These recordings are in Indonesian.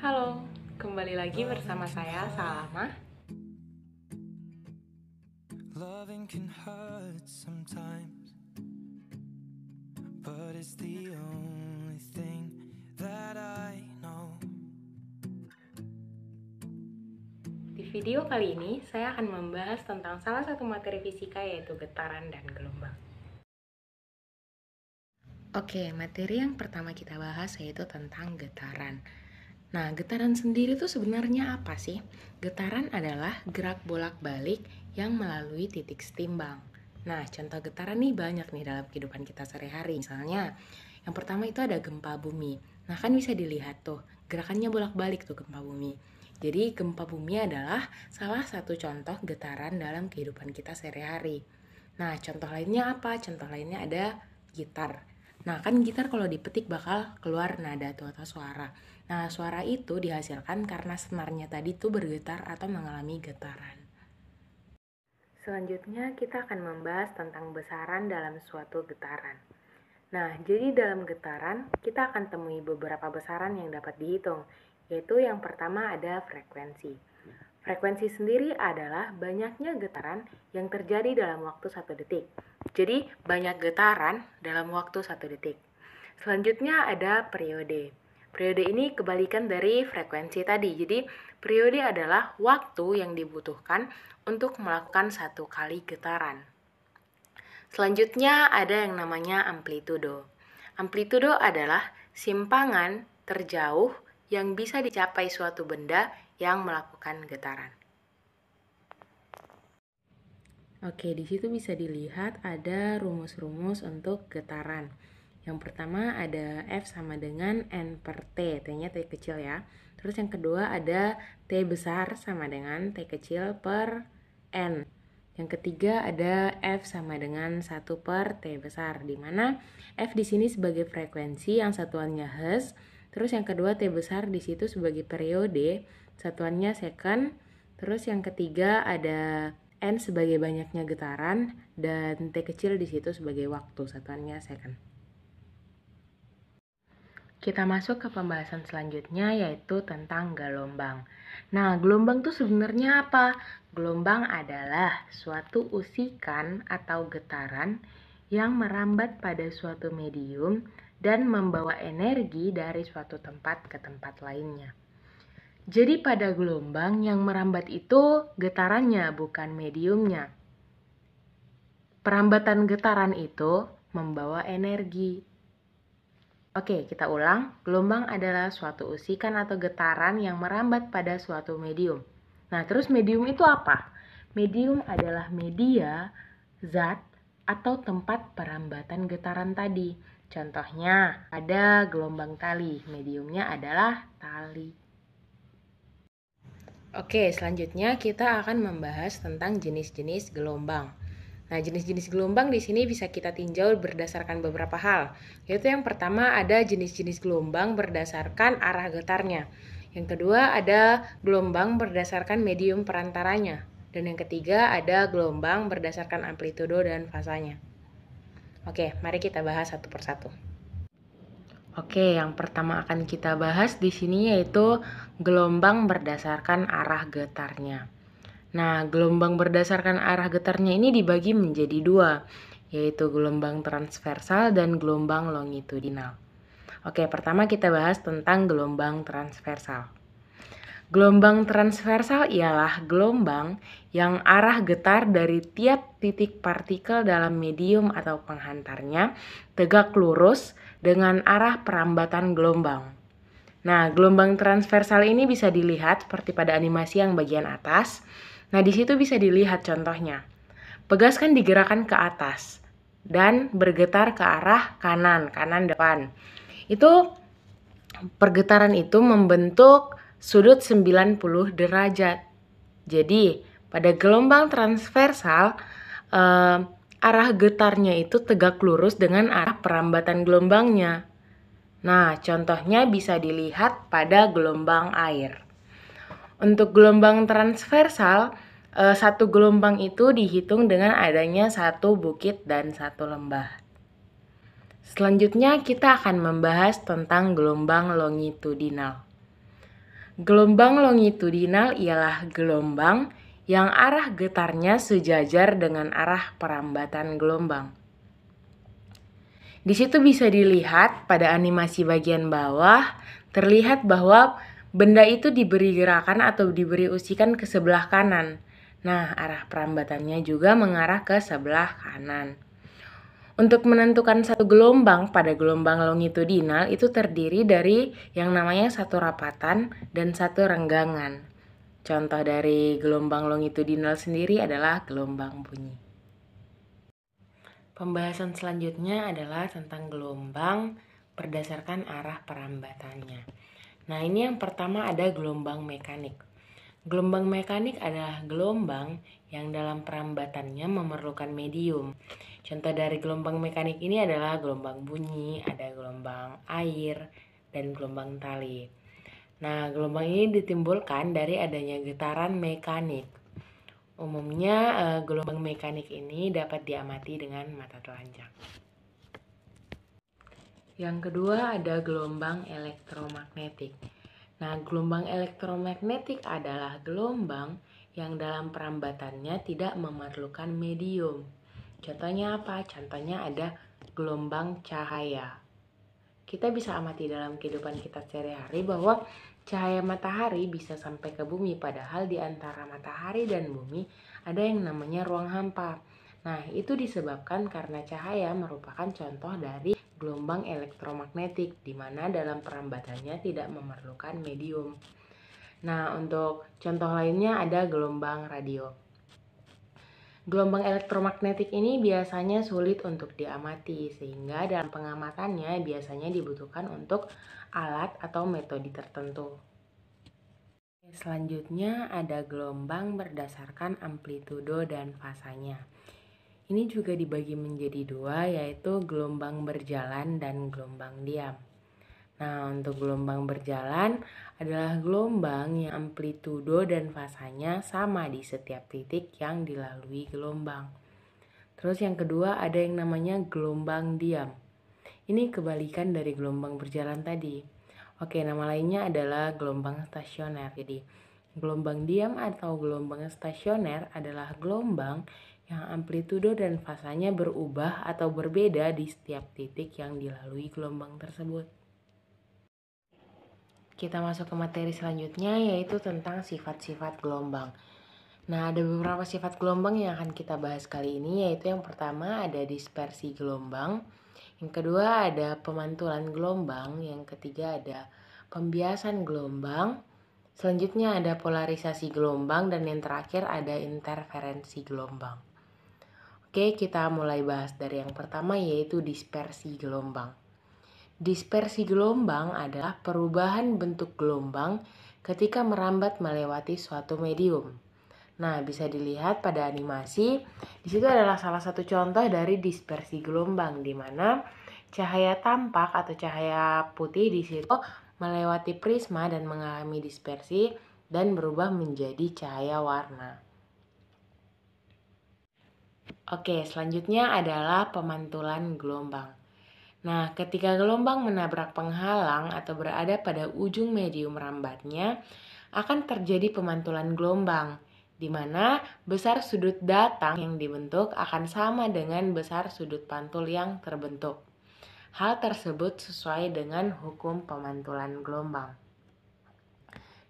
Halo, kembali lagi bersama saya Salama. Loving can hurt sometimes, but it's the only thing that I know. Di video kali ini, saya akan membahas tentang salah satu materi fisika yaitu getaran dan gelombang. Oke, materi yang pertama kita bahas yaitu tentang getaran. Nah, getaran sendiri itu sebenarnya apa sih? Getaran adalah gerak bolak-balik yang melalui titik setimbang. Nah, contoh getaran nih banyak nih dalam kehidupan kita sehari-hari. Misalnya, yang pertama itu ada gempa bumi. Nah, kan bisa dilihat tuh, gerakannya bolak-balik tuh gempa bumi. Jadi, gempa bumi adalah salah satu contoh getaran dalam kehidupan kita sehari-hari. Nah, contoh lainnya apa? Contoh lainnya ada gitar. Nah, kan gitar kalau dipetik bakal keluar nada atau suara. Nah, suara itu dihasilkan karena senarnya tadi tuh bergetar atau mengalami getaran. Selanjutnya kita akan membahas tentang besaran dalam suatu getaran. Nah, jadi dalam getaran kita akan temui beberapa besaran yang dapat dihitung, yaitu yang pertama ada frekuensi. Frekuensi sendiri adalah banyaknya getaran yang terjadi dalam waktu 1 detik. Jadi, banyak getaran dalam waktu 1 detik. Selanjutnya ada periode. Periode ini kebalikan dari frekuensi tadi. Jadi, periode adalah waktu yang dibutuhkan untuk melakukan satu kali getaran. Selanjutnya ada yang namanya amplitudo. Amplitudo adalah simpangan terjauh yang bisa dicapai suatu benda yang melakukan getaran. Oke, di situ bisa dilihat ada rumus-rumus untuk getaran. Yang pertama ada F sama dengan N per T, T-nya T kecil ya. Terus yang kedua ada T besar sama dengan T kecil per N. Yang ketiga ada F sama dengan 1 per T besar, di mana F di sini sebagai frekuensi yang satuannya Hertz. Terus yang kedua T besar di situ sebagai periode, satuannya second. Terus yang ketiga ada N sebagai banyaknya getaran dan T kecil di situ sebagai waktu, satuannya second. Kita masuk ke pembahasan selanjutnya yaitu tentang gelombang. Nah, gelombang itu sebenarnya apa? Gelombang adalah suatu usikan atau getaran yang merambat pada suatu medium dan membawa energi dari suatu tempat ke tempat lainnya. Jadi pada gelombang yang merambat itu getarannya bukan mediumnya. Perambatan getaran itu membawa energi. Oke, kita ulang. Gelombang adalah suatu usikan atau getaran yang merambat pada suatu medium. Nah, terus medium itu apa? Medium adalah media, zat, atau tempat perambatan getaran tadi. Contohnya, ada gelombang tali. Mediumnya adalah tali. Oke, selanjutnya kita akan membahas tentang jenis-jenis gelombang. Nah, jenis-jenis gelombang di sini bisa kita tinjau berdasarkan beberapa hal. Yaitu yang pertama ada jenis-jenis gelombang berdasarkan arah getarnya. Yang kedua ada gelombang berdasarkan medium perantaranya. Dan yang ketiga ada gelombang berdasarkan amplitudo dan fasanya. Oke, mari kita bahas satu persatu. Oke, yang pertama akan kita bahas di sini yaitu gelombang berdasarkan arah getarnya. Nah, gelombang berdasarkan arah getarnya ini dibagi menjadi dua, yaitu gelombang transversal dan gelombang longitudinal. Oke, pertama kita bahas tentang gelombang transversal. Gelombang transversal ialah gelombang yang arah getar dari tiap titik partikel dalam medium atau penghantarnya tegak lurus dengan arah perambatan gelombang. Nah, gelombang transversal ini bisa dilihat seperti pada animasi yang bagian atas. Nah, di situ bisa dilihat contohnya. Pegas kan digerakkan ke atas dan bergetar ke arah kanan depan. Itu pergetaran itu membentuk sudut 90 derajat. Jadi, pada gelombang transversal arah getarnya itu tegak lurus dengan arah perambatan gelombangnya. Nah, contohnya bisa dilihat pada gelombang air. Untuk gelombang transversal, satu gelombang itu dihitung dengan adanya satu bukit dan satu lembah. Selanjutnya kita akan membahas tentang gelombang longitudinal. Gelombang longitudinal ialah gelombang yang arah getarnya sejajar dengan arah perambatan gelombang. Di situ bisa dilihat pada animasi bagian bawah, terlihat bahwa benda itu diberi gerakan atau diberi usikan ke sebelah kanan. Nah, arah perambatannya juga mengarah ke sebelah kanan. Untuk menentukan satu gelombang pada gelombang longitudinal itu terdiri dari yang namanya satu rapatan dan satu renggangan. Contoh dari gelombang longitudinal sendiri adalah gelombang bunyi. Pembahasan selanjutnya adalah tentang gelombang berdasarkan arah perambatannya. Nah, ini yang pertama ada gelombang mekanik. Gelombang mekanik adalah gelombang yang dalam perambatannya memerlukan medium. Contoh dari gelombang mekanik ini adalah gelombang bunyi, ada gelombang air, dan gelombang tali. Nah, gelombang ini ditimbulkan dari adanya getaran mekanik. Umumnya gelombang mekanik ini dapat diamati dengan mata telanjang. Yang kedua ada gelombang elektromagnetik. Nah, gelombang elektromagnetik adalah gelombang yang dalam perambatannya tidak memerlukan medium. Contohnya apa? Contohnya ada gelombang cahaya. Kita bisa amati dalam kehidupan kita sehari-hari bahwa cahaya matahari bisa sampai ke bumi, padahal di antara matahari dan bumi ada yang namanya ruang hampa. Nah, itu disebabkan karena cahaya merupakan contoh dari gelombang elektromagnetik, di mana dalam perambatannya tidak memerlukan medium. Nah, untuk contoh lainnya ada gelombang radio. Gelombang elektromagnetik ini biasanya sulit untuk diamati, sehingga dalam pengamatannya biasanya dibutuhkan untuk alat atau metode tertentu. Selanjutnya ada gelombang berdasarkan amplitudo dan fasanya. Ini juga dibagi menjadi dua, yaitu gelombang berjalan dan gelombang diam. Nah, untuk gelombang berjalan adalah gelombang yang amplitudo dan fasanya sama di setiap titik yang dilalui gelombang. Terus yang kedua ada yang namanya gelombang diam. Ini kebalikan dari gelombang berjalan tadi. Oke, nama lainnya adalah gelombang stasioner. Jadi, gelombang diam atau gelombang stasioner adalah gelombang yang amplitudo dan fasanya berubah atau berbeda di setiap titik yang dilalui gelombang tersebut. Kita masuk ke materi selanjutnya, yaitu tentang sifat-sifat gelombang. Nah, ada beberapa sifat gelombang yang akan kita bahas kali ini, yaitu yang pertama ada dispersi gelombang, yang kedua ada pemantulan gelombang, yang ketiga ada pembiasan gelombang, selanjutnya ada polarisasi gelombang, dan yang terakhir ada interferensi gelombang. Oke, kita mulai bahas dari yang pertama, yaitu dispersi gelombang. Dispersi gelombang adalah perubahan bentuk gelombang ketika merambat melewati suatu medium. Nah, bisa dilihat pada animasi. Di situ adalah salah satu contoh dari dispersi gelombang, di mana cahaya tampak atau cahaya putih di situ melewati prisma dan mengalami dispersi dan berubah menjadi cahaya warna. Oke, selanjutnya adalah pemantulan gelombang. Nah, ketika gelombang menabrak penghalang atau berada pada ujung medium rambatnya, akan terjadi pemantulan gelombang, di mana besar sudut datang yang dibentuk akan sama dengan besar sudut pantul yang terbentuk. Hal tersebut sesuai dengan hukum pemantulan gelombang.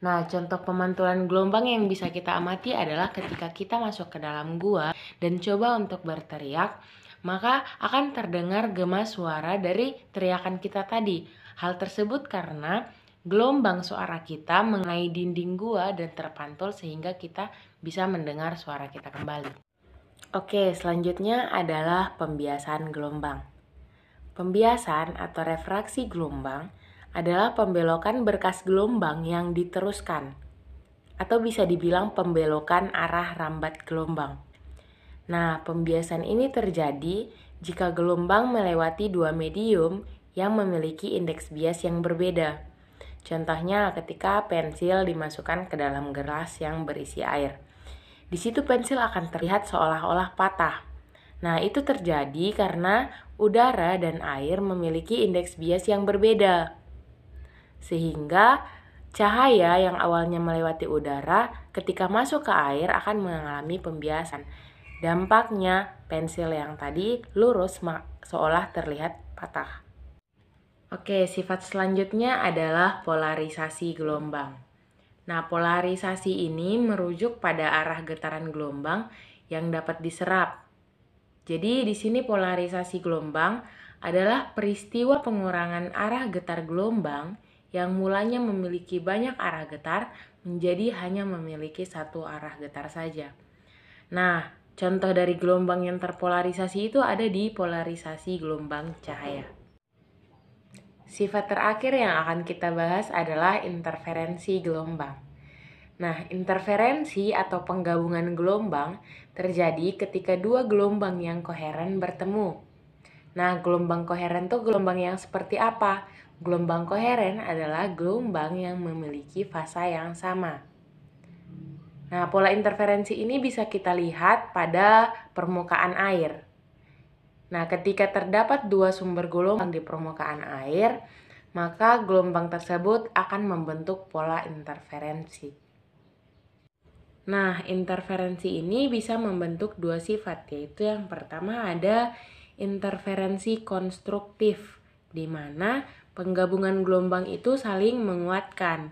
Nah, contoh pemantulan gelombang yang bisa kita amati adalah ketika kita masuk ke dalam gua dan coba untuk berteriak, maka akan terdengar gema suara dari teriakan kita tadi. Hal tersebut karena gelombang suara kita mengenai dinding gua dan terpantul sehingga kita bisa mendengar suara kita kembali. Oke, selanjutnya adalah pembiasan gelombang. Pembiasan atau refraksi gelombang adalah pembelokan berkas gelombang yang diteruskan, atau bisa dibilang pembelokan arah rambat gelombang. Nah, pembiasan ini terjadi jika gelombang melewati dua medium yang memiliki indeks bias yang berbeda. Contohnya ketika pensil dimasukkan ke dalam gelas yang berisi air. Di situ pensil akan terlihat seolah-olah patah. Nah, itu terjadi karena udara dan air memiliki indeks bias yang berbeda. Sehingga Cahaya yang awalnya melewati udara, ketika masuk ke air akan mengalami pembiasan. Dampaknya, pensil yang tadi lurus seolah terlihat patah. Oke, sifat selanjutnya adalah polarisasi gelombang. Nah, polarisasi ini merujuk pada arah getaran gelombang yang dapat diserap. Jadi, di sini polarisasi gelombang adalah peristiwa pengurangan arah getar gelombang yang mulanya memiliki banyak arah getar menjadi hanya memiliki satu arah getar saja. Nah, contoh dari gelombang yang terpolarisasi itu ada di polarisasi gelombang cahaya. Sifat terakhir yang akan kita bahas adalah interferensi gelombang. Nah, interferensi atau penggabungan gelombang terjadi ketika dua gelombang yang koheren bertemu. Nah, gelombang koheren itu gelombang yang seperti apa? Gelombang koheren adalah gelombang yang memiliki fasa yang sama. Nah, pola interferensi ini bisa kita lihat pada permukaan air. Nah, ketika terdapat dua sumber gelombang di permukaan air, maka gelombang tersebut akan membentuk pola interferensi. Nah, interferensi ini bisa membentuk dua sifat, yaitu yang pertama ada interferensi konstruktif, di mana penggabungan gelombang itu saling menguatkan.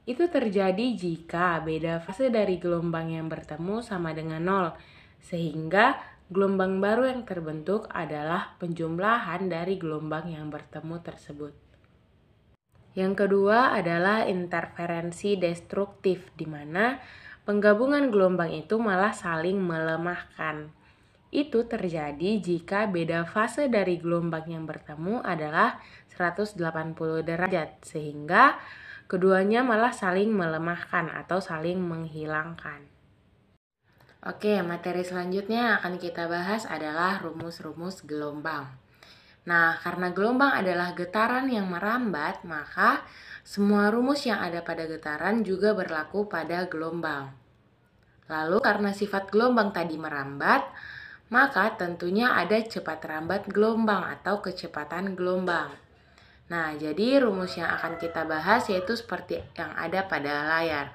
Itu terjadi jika beda fase dari gelombang yang bertemu sama dengan 0, sehingga gelombang baru yang terbentuk adalah penjumlahan dari gelombang yang bertemu tersebut. Yang kedua adalah interferensi destruktif, di mana penggabungan gelombang itu malah saling melemahkan. Itu terjadi jika beda fase dari gelombang yang bertemu adalah 180 derajat, sehingga keduanya malah saling melemahkan atau saling menghilangkan. Oke, materi selanjutnya akan kita bahas adalah rumus-rumus gelombang. Nah, karena gelombang adalah getaran yang merambat, maka semua rumus yang ada pada getaran juga berlaku pada gelombang. Lalu, karena sifat gelombang tadi merambat, maka tentunya ada cepat rambat gelombang atau kecepatan gelombang. Nah, jadi rumus yang akan kita bahas yaitu seperti yang ada pada layar.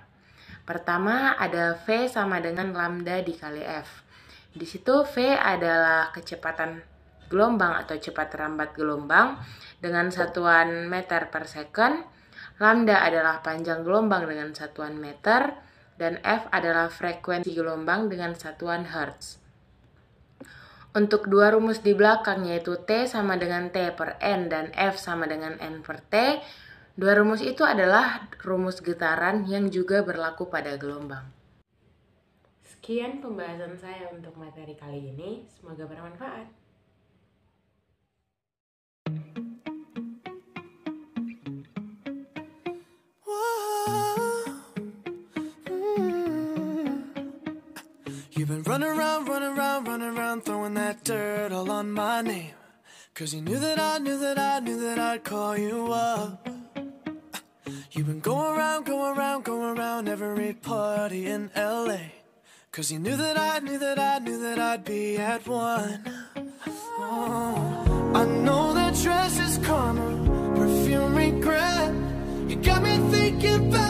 Pertama ada V sama dengan lambda dikali F. Di situ V adalah kecepatan gelombang atau cepat rambat gelombang dengan satuan meter per second. Lambda adalah panjang gelombang dengan satuan meter. Dan F adalah frekuensi gelombang dengan satuan hertz. Untuk dua rumus di belakang yaitu T sama dengan T per N dan F sama dengan N per T, dua rumus itu adalah rumus getaran yang juga berlaku pada gelombang. Sekian pembahasan saya untuk materi kali ini, semoga bermanfaat. You've been running around, throwing that dirt all on my name. 'Cause you knew that I'd call you up. You've been going around every party in LA. 'Cause you knew that I'd be at one. Oh, I know that dress is karma, perfume regret. You got me thinking back.